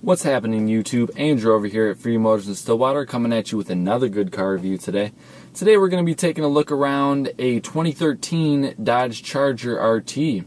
What's happening, YouTube? Andrew over here at Free Motors in Stillwater, coming at you with another good car review today. Today we're going to be taking a look around a 2013 Dodge Charger RT.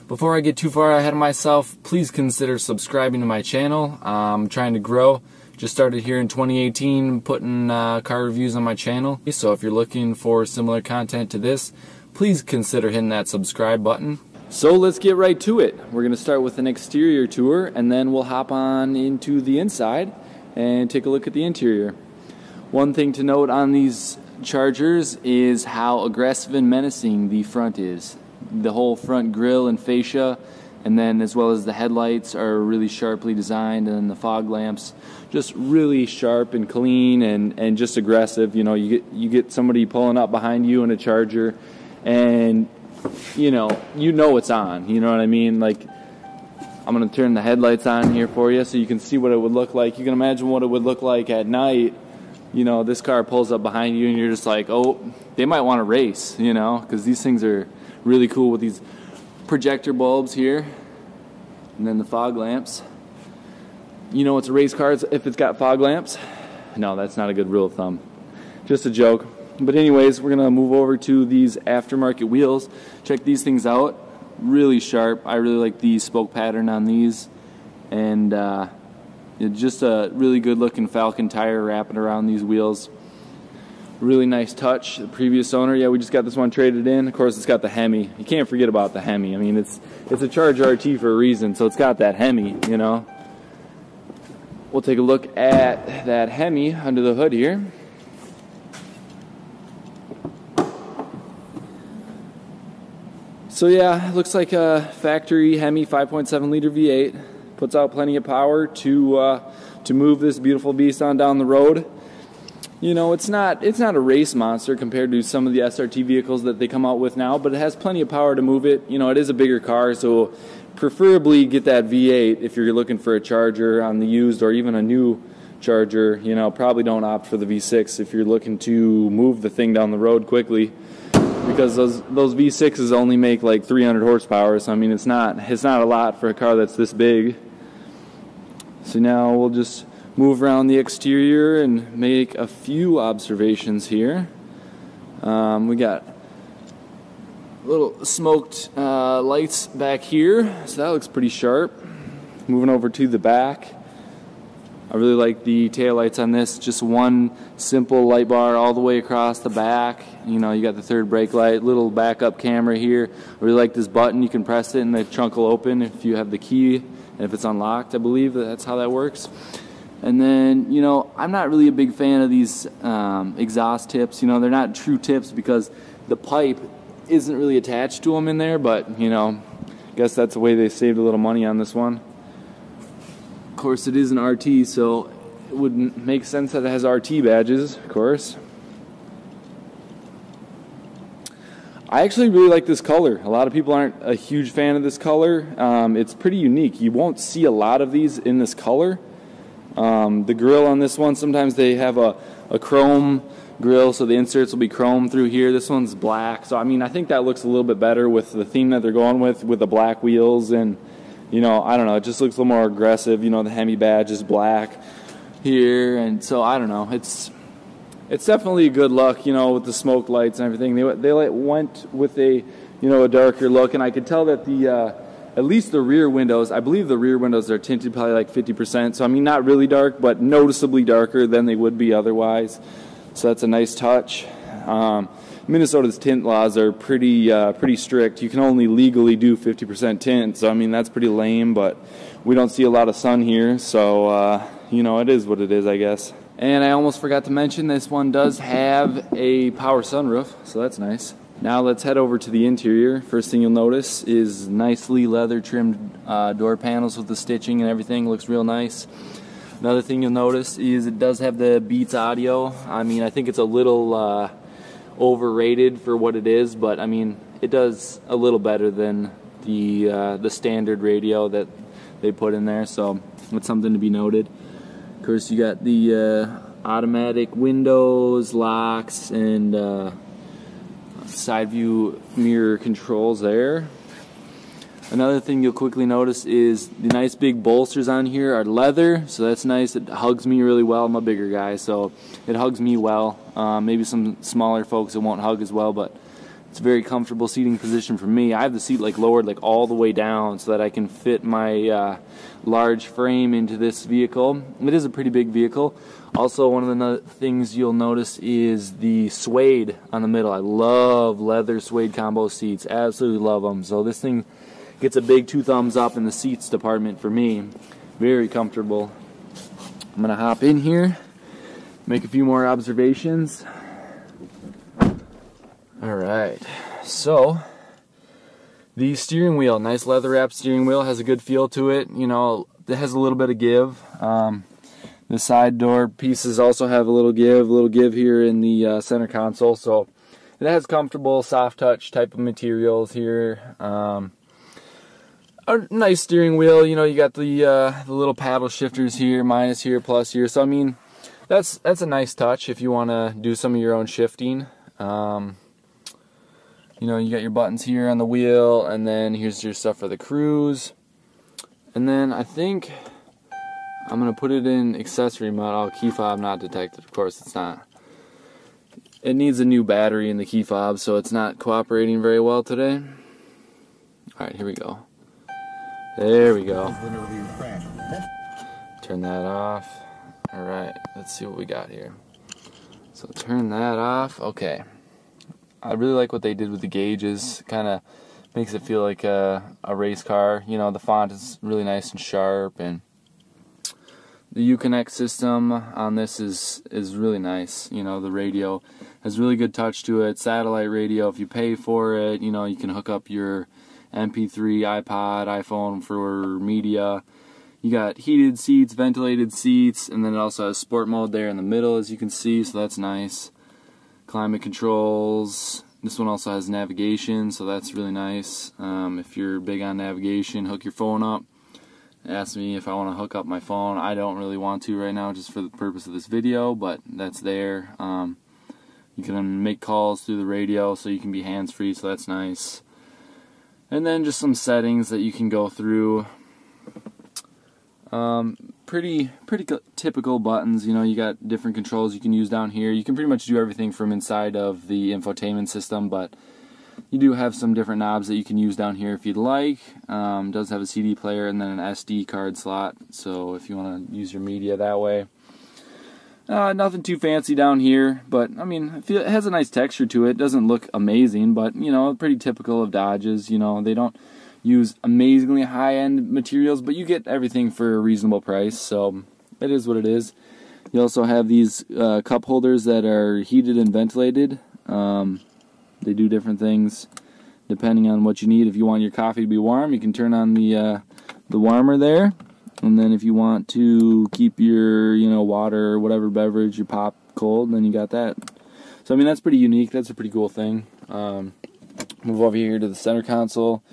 Before I get too far ahead of myself, please consider subscribing to my channel. I'm trying to grow. Just started here in 2018 putting car reviews on my channel. So if you're looking for similar content to this, please consider hitting that subscribe button. So let's get right to it. We're going to start with an exterior tour and then we'll hop on into the inside and take a look at the interior. One thing to note on these Chargers is how aggressive and menacing the front is. The whole front grille and fascia, and then as well as the headlights, are really sharply designed, and the fog lamps just really sharp and clean and just aggressive. You know, you get somebody pulling up behind you in a Charger and you know it's on. You know what I mean? Like, I'm going to turn the headlights on here for you so you can see what it would look like. You can imagine what it would look like at night. You know, this car pulls up behind you and you're just like, oh, they might want to race, you know, because these things are really cool with these projector bulbs here and then the fog lamps. You know it's a race car if it's got fog lamps? No, that's not a good rule of thumb. Just a joke. But anyways, we're going to move over to these aftermarket wheels. Check these things out. Really sharp. I really like the spoke pattern on these. And just a really good looking Falcon tire wrapping around these wheels. Really nice touch. The previous owner, yeah, we just got this one traded in. Of course, it's got the Hemi. You can't forget about the Hemi. I mean, it's a Charger RT for a reason, so it's got that Hemi, you know. We'll take a look at that Hemi under the hood here. So yeah, it looks like a factory Hemi 5.7 liter V8. Puts out plenty of power to move this beautiful beast on down the road. You know, it's not a race monster compared to some of the SRT vehicles that they come out with now, but it has plenty of power to move it. You know, it is a bigger car, so preferably get that V8 if you're looking for a Charger on the used or even a new Charger. You know, probably don't opt for the V6 if you're looking to move the thing down the road quickly, because those V6s only make like 300 horsepower. So I mean, it's not a lot for a car that's this big. So now we'll just move around the exterior and make a few observations here. We got little smoked lights back here, so that looks pretty sharp. Moving over to the back, I really like the taillights on this. Just one simple light bar all the way across the back. You know, you got the third brake light, little backup camera here. I really like this button. You can press it and the trunk will open if you have the key, and if it's unlocked, I believe that's how that works. And then, you know, I'm not really a big fan of these exhaust tips. You know, they're not true tips because the pipe isn't really attached to them in there, but, you know, I guess that's the way they saved a little money on this one. Of course, it is an RT, so it would make sense that it has RT badges, of course. I actually really like this color. A lot of people aren't a huge fan of this color. It's pretty unique. You won't see a lot of these in this color. The grill on this one, sometimes they have a chrome grill, so the inserts will be chrome through here. This one's black, so I mean, I think that looks a little bit better with the theme that they're going with the black wheels. And you know, I don't know, it just looks a little more aggressive. You know, the Hemi badge is black here, and so I don't know, it's definitely a good look, you know, with the smoked lights and everything. They went with a darker look, and I could tell that the at least the rear windows, I believe the rear windows are tinted probably like 50%. So I mean, not really dark, but noticeably darker than they would be otherwise. So that's a nice touch. Minnesota's tint laws are pretty strict. You can only legally do 50% tint. So I mean, that's pretty lame, but we don't see a lot of sun here. So you know, it is what it is, I guess. And I almost forgot to mention, this one does have a power sunroof, so that's nice. Now let's head over to the interior. First thing you'll notice is nicely leather trimmed door panels with the stitching and everything. Looks real nice. Another thing you'll notice is it does have the Beats audio. I mean, I think it's a little overrated for what it is, but I mean, it does a little better than the standard radio that they put in there, so that's something to be noted. Of course, you got the automatic windows, locks, and side view mirror controls there. Another thing you'll quickly notice is the nice big bolsters on here are leather, so that's nice. It hugs me really well. I'm a bigger guy, so it hugs me well. Maybe some smaller folks it won't hug as well, but it's a very comfortable seating position for me. I have the seat like lowered like all the way down so that I can fit my large frame into this vehicle. It is a pretty big vehicle. Also, one of the things you'll notice is the suede on the middle. I love leather suede combo seats. Absolutely love them. So this thing gets a big 2 thumbs up in the seats department for me. Very comfortable. I'm going to hop in here, make a few more observations. Alright, so the steering wheel, nice leather wrapped steering wheel, has a good feel to it. You know, it has a little bit of give. The side door pieces also have a little give here in the center console. So it has comfortable soft touch type of materials here. A nice steering wheel. You know, you got the little paddle shifters here, minus here, plus here. So I mean, that's a nice touch if you want to do some of your own shifting. You know, you got your buttons here on the wheel, and then here's your stuff for the cruise. And then I think I'm gonna put it in accessory mode. Oh, key fob not detected. Of course it's not. It needs a new battery in the key fob, so it's not cooperating very well today. Alright, here we go. There we go. Turn that off. Alright, let's see what we got here. So turn that off. Okay. I really like what they did with the gauges. Kind of makes it feel like a race car. You know, the font is really nice and sharp, and the Uconnect system on this is really nice. You know, the radio has really good touch to it. Satellite radio, if you pay for it, you know, you can hook up your MP3, iPod, iPhone for media. You got heated seats, ventilated seats, and then it also has sport mode there in the middle, as you can see, so that's nice. Climate controls. This one also has navigation, so that's really nice. If you're big on navigation, hook your phone up. Ask me if I want to hook up my phone. I don't really want to right now, just for the purpose of this video, but that's there. You can make calls through the radio, so you can be hands-free, so that's nice. And then just some settings that you can go through. Pretty typical buttons. You know, you got different controls you can use down here. You can pretty much do everything from inside of the infotainment system, but you do have some different knobs that you can use down here if you'd like. It does have a CD player and then an SD card slot, so if you want to use your media that way. Nothing too fancy down here, but I mean, it has a nice texture to it. It doesn't look amazing, but you know, pretty typical of Dodges. You know, they don't use amazingly high-end materials, but you get everything for a reasonable price, so it is what it is. You also have these cup holders that are heated and ventilated. They do different things depending on what you need. If you want your coffee to be warm, you can turn on the warmer there, and then if you want to keep your water or whatever beverage, your pop, cold, then you got that. So I mean, that's pretty unique. That's a pretty cool thing. Move over here to the center console.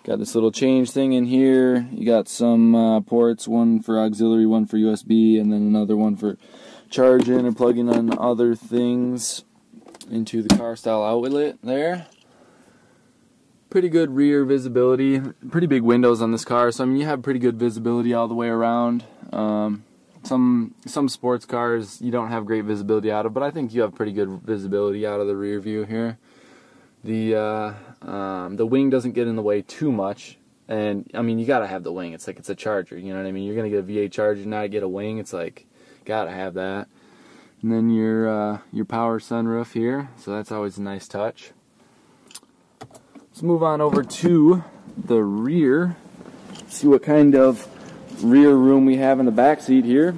Got this little change thing in here. You got some ports, one for auxiliary, one for USB, and then another one for charging or plugging on other things into the car style outlet there. Pretty good rear visibility. Pretty big windows on this car, so I mean, you have pretty good visibility all the way around. Some sports cars you don't have great visibility out of, but I think you have pretty good visibility out of the rear view here. The wing doesn't get in the way too much, and I mean, you gotta have the wing. It's like it's a Charger, you know what I mean? You're gonna get a V8 Charger, not get a wing. It's like, gotta have that. And then your power sunroof here, so that's always a nice touch. Let's move on over to the rear. See what kind of rear room we have in the back seat here.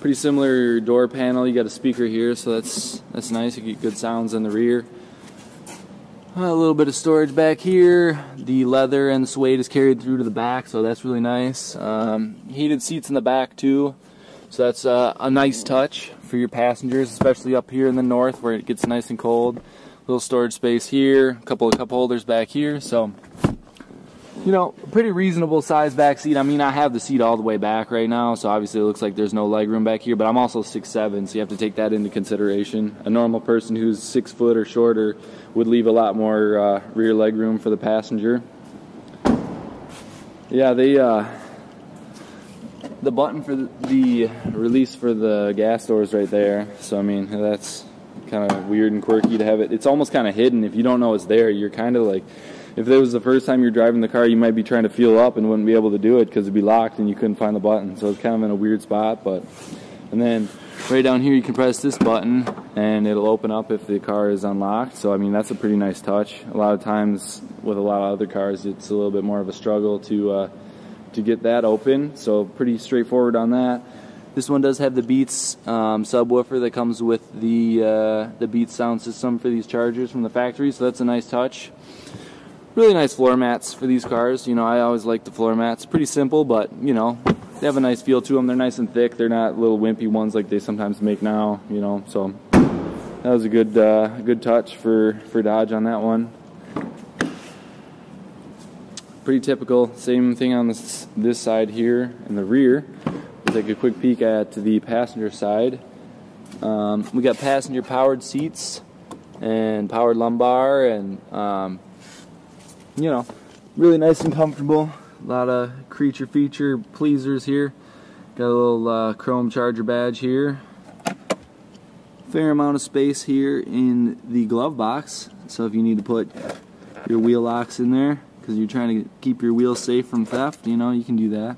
Pretty similar door panel. You got a speaker here, so that's nice. You get good sounds in the rear. A little bit of storage back here. The leather and the suede is carried through to the back, so that's really nice. Heated seats in the back too, so that's a nice touch for your passengers, especially up here in the north where it gets nice and cold. Little storage space here, a couple of cup holders back here, so You know, pretty reasonable size back seat. I mean, I have the seat all the way back right now, so obviously it looks like there's no leg room back here, but I'm also 6'7", so you have to take that into consideration. A normal person who's 6 foot or shorter would leave a lot more rear leg room for the passenger. Yeah, the button for the release for the gas door is right there, so I mean, that's kind of weird and quirky to have it. It's almost kind of hidden. If you don't know it's there, you're kind of like, if it was the first time you're driving the car, you might be trying to feel up and wouldn't be able to do it because it'd be locked and you couldn't find the button. So it's kind of in a weird spot. And then right down here you can press this button and it'll open up if the car is unlocked. So I mean, that's a pretty nice touch. A lot of times with a lot of other cars, it's a little bit more of a struggle to get that open. So pretty straightforward on that. This one does have the Beats subwoofer that comes with the Beats sound system for these Chargers from the factory. So that's a nice touch. Really nice floor mats for these cars. You know, I always like the floor mats. Pretty simple, but, you know, they have a nice feel to them. They're nice and thick. They're not little wimpy ones like they sometimes make now, you know. So that was a good touch for Dodge on that one. Pretty typical. Same thing on this side here in the rear. We'll take a quick peek at the passenger side. We got passenger powered seats and powered lumbar and you know, really nice and comfortable. A lot of creature feature pleasers here. Got a little chrome charger badge here. Fair amount of space here in the glove box. So if you need to put your wheel locks in there because you're trying to keep your wheels safe from theft, you know, you can do that.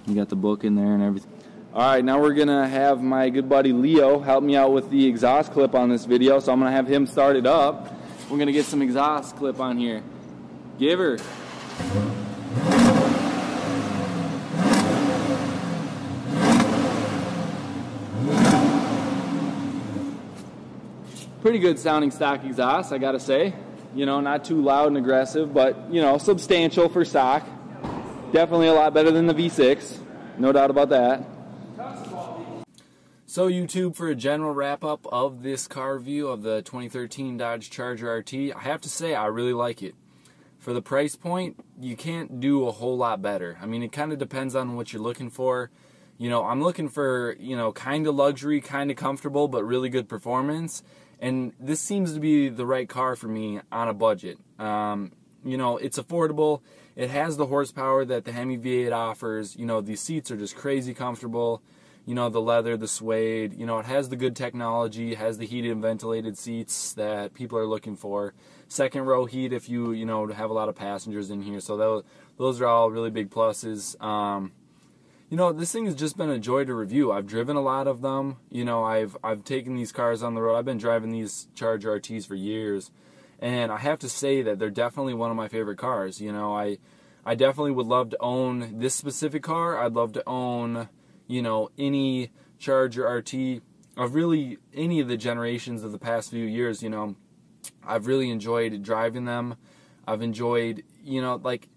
You got the book in there and everything. Alright, now we're going to have my good buddy Leo help me out with the exhaust clip on this video. So I'm going to have him start it up. We're going to get some exhaust clip on here. Give her. Pretty good sounding stock exhaust, I gotta say. You know, not too loud and aggressive, but, you know, substantial for stock. Definitely a lot better than the V6. No doubt about that. So YouTube, for a general wrap-up of this car review of the 2013 Dodge Charger RT, I have to say I really like it. For the price point, you can't do a whole lot better. I mean, it kind of depends on what you're looking for. You know, I'm looking for, you know, kind of luxury, kind of comfortable, but really good performance. And this seems to be the right car for me on a budget. You know, it's affordable. It has the horsepower that the Hemi V8 offers. You know, these seats are just crazy comfortable. You know, the leather, the suede. You know, it has the good technology. It has the heated and ventilated seats that people are looking for. Second row heat if you know, have a lot of passengers in here. So those are all really big pluses. You know, this thing has just been a joy to review. I've driven a lot of them. You know, I've taken these cars on the road. I've been driving these Charger RTs for years. And I have to say that they're definitely one of my favorite cars. You know, I definitely would love to own this specific car. I'd love to own, you know, any Charger RT of really any of the generations of the past few years. You know, I've really enjoyed driving them. I've enjoyed, you know, like,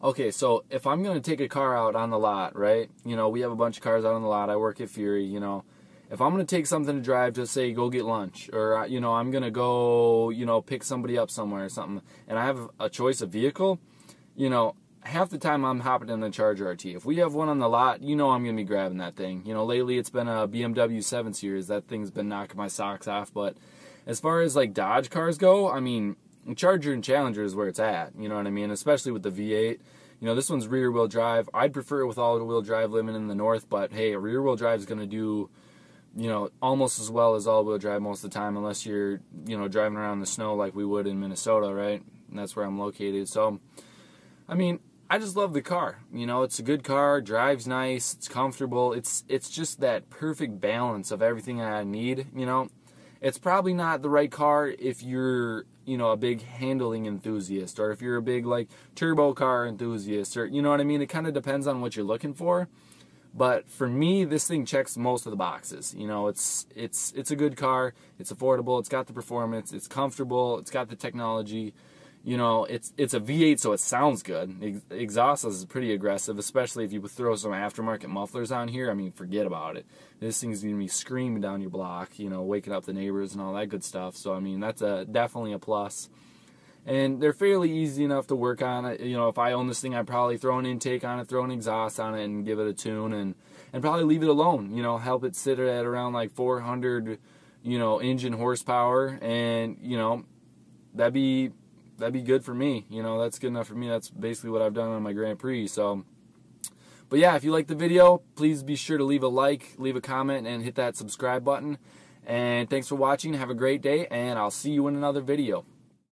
okay, so if I'm going to take a car out on the lot, right? You know, we have a bunch of cars out on the lot. I work at Fury, you know. If I'm going to take something to drive to, say, go get lunch, or, you know, I'm going to go, you know, pick somebody up somewhere or something, and I have a choice of vehicle, you know, half the time I'm hopping in the Charger RT. If we have one on the lot, you know I'm going to be grabbing that thing. You know, lately it's been a BMW 7 Series. That thing's been knocking my socks off, but as far as, like, Dodge cars go, I mean, Charger and Challenger is where it's at, you know what I mean, especially with the V8. You know, this one's rear-wheel drive. I'd prefer it with all-wheel drive living in the north, but, hey, a rear-wheel drive is going to do, you know, almost as well as all-wheel drive most of the time, unless you're, you know, driving around in the snow like we would in Minnesota, right? And that's where I'm located. So, I mean, I just love the car. You know, it's a good car, drives nice, it's comfortable. It's just that perfect balance of everything I need, you know. It's probably not the right car if you're, you know, a big handling enthusiast, or if you're a big, like, turbo car enthusiast, or, you know what I mean? It kind of depends on what you're looking for. But for me, this thing checks most of the boxes. You know, it's a good car, it's affordable, it's got the performance, it's comfortable, it's got the technology. You know, it's a V8, so it sounds good. Exhaust is pretty aggressive, especially if you throw some aftermarket mufflers on here. I mean, forget about it. This thing's going to be screaming down your block, you know, waking up the neighbors and all that good stuff. So, I mean, that's definitely a plus. and they're fairly easy enough to work on. You know, if I own this thing, I'd probably throw an intake on it, throw an exhaust on it, and give it a tune, and probably leave it alone. You know, help it sit at around like 400, you know, engine horsepower, and you know, that'd be good for me. You know, that's good enough for me. That's basically what I've done on my Grand Prix. So, but yeah, if you like the video, please be sure to leave a like, leave a comment, and hit that subscribe button. And thanks for watching. Have a great day, and I'll see you in another video.